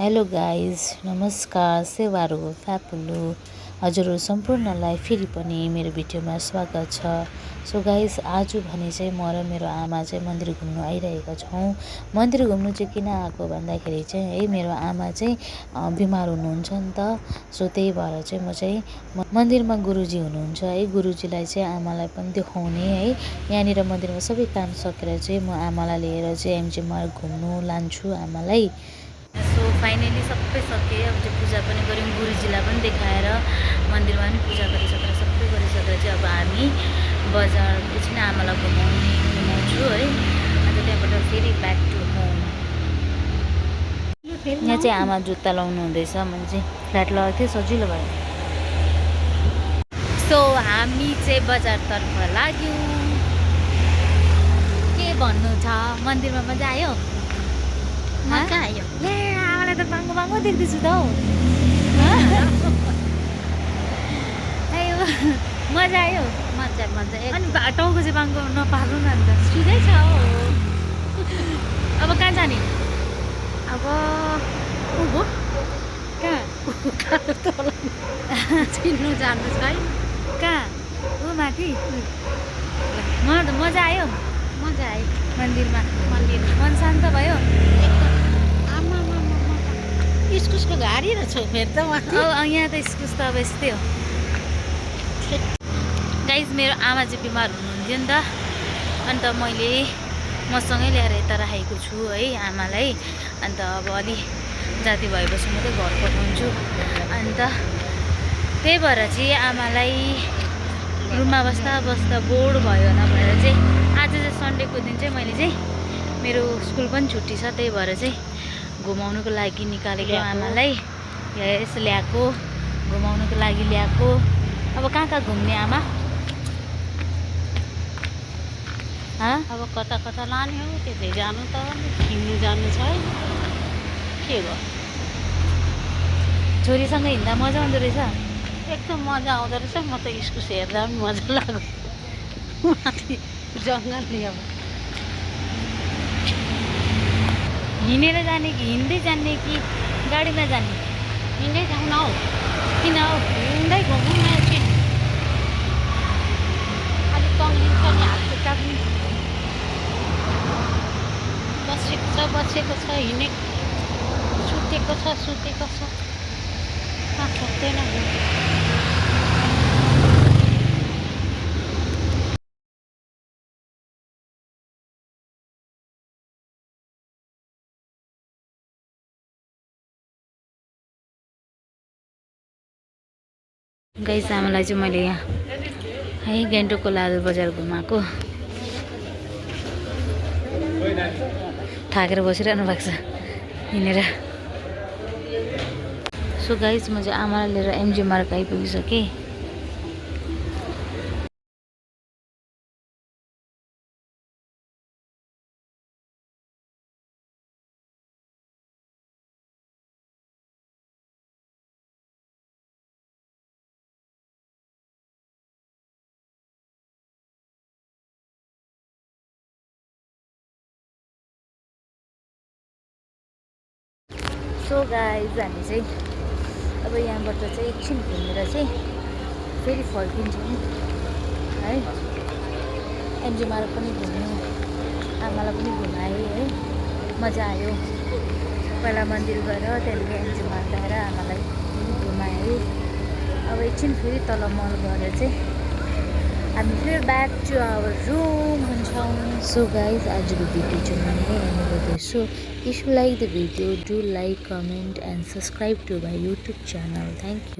Hello guys, नमस्कार, सेवारो फ्यापुलु हजुरहरू सम्पूर्णलाई फेरि पनि मेरो भिडियोमा स्वागत छ। सो गाइज, आज भने चाहिँ म र मेरो आमा चाहिँ मन्दिर घुम्नु आइरहेका छौँ। मन्दिर घुम्नु चाहिँ किन आएको भन्दाखेरि चाहिँ है मेरो आमा चाहिँ बिमार हुनुहुन्छ नि त। सो त्यही भएर चाहिँ म चाहिँ मन्दिरमा गुरुजी हुनुहुन्छ है, गुरुजीलाई चाहिँ आमालाई पनि देखाउने है। यहाँनिर मन्दिरमा सबै काम सकेर चाहिँ म आमालाई लिएर चाहिँ एमजी मार्ग घुम्नु लान्छु आमालाई। सो फाइनली सबै सकेँ। अब चाहिँ पूजा पनि गऱ्यौँ, गुरुजीलाई पनि देखाएर मन्दिरमा पनि पूजा गरिसकेर सबै गरिसकेर चाहिँ अब हामी बजार एकछिन आमालाई घुमाउँछु है। अन्त त्यहाँबाट फेरि ब्याक टु होम। यहाँ चाहिँ आमा जुत्ता लाउनु हुँदैछ, मैले चाहिँ फ्ल्याट लगाएको थिएँ, सजिलो भयो। सो हामी चाहिँ बजारतर्फ लाग्यौँ। के भन्नु छ, मन्दिरमा मजा आयो? मजा आयो। ले आमालाई त बाङ्गो बाङ्गो देख्दैछु त हौ। आयो मजा आयो। मजा अनि टाउको चाहिँ बाङ्गो नपार्नु न अन्त। सिधै छ हो। अब कहाँ जाने? अब उँभो कहाँ चिन्नु जानु छ है। कहाँ? ऊ माथि। मजा आयो? मजा आयो। मन्दिरमा मन शान्त भयो? इस्कुसको घारी रहेछ फेरि त यहाँ त इस्कुस त अब यस्तै हो। गाइज, मेरो आमा चाहिँ बिमार हुनुहुन्थ्यो नि त, अन्त मैले मसँगै ल्याएर यता राखेको छु है आमालाई। अन्त अब अलि जाती भएपछि मात्रै घर पठाउँछु। अन्त त्यही भएर चाहिँ आमालाई रुममा बस्दा बस्दा बोर भयो न भनेर चाहिँ आज चाहिँ सन्डेको दिन चाहिँ मैले चाहिँ मेरो स्कुल पनि छुट्टी छ, त्यही भएर चाहिँ घुमाउनुको लागि निकालेको आमालाई। यसो ल्याएको, घुमाउनुको लागि ल्याएको। अब कहाँ कहाँ घुम्ने आमा? अब कता कता लाने हो, त्यतै जानु त घुम्नु जानु छ है। के हो, छोरीसँग हिँड्दा मजा आउँदो रहेछ। एकदम मजा आउँदो रहेछ। म त इस्कुस हेर्दा पनि मजा लाग्यो। माथि जङ्गलले अब हिँडेर जाने कि हिँड्दै जाने कि गाडीमा जाने? हिँड्दै जाउँ न हौ। किन हौ? हिँड्दै घुमौँ न एकछिन। अलिक तङ्लिन्छ नि, हात खुट्टा पनि बसेको छ हिँडेको सुतेको छ सक्दैन। गाइस, आमालाई चाहिँ मैले यहाँ है गान्तोकको लाल बजार घुमाएको। थाकेर बसिरहनु भएको छ हिँडेर। सो गाइस, म चाहिँ आमालाई लिएर एमजी मार्ग आइपुगिसकेँ। सो गाइज, हामी चाहिँ अब यहाँबाट चाहिँ एकछिन घुमेर चाहिँ फेरि फर्किन्छौँ है। एमजी मार्ग पनि घुम्यौँ, आमालाई पनि घुमाएँ है, मजा आयो। पहिला मन्दिर गएर त्यहाँदेखि एमजी मार्ग आएर आमालाई पनि घुमाएँ। अब एकछिन फेरि तल मल गएर चाहिँ हामी फेरि ब्याक टु आवर रुम हुन्छौँ। सो गाइज, आजको भिडियो चाहिँ म यहीँ एन्ड गर्दैछु। If you like the video, do like, comment and subscribe to my YouTube channel. Thank you.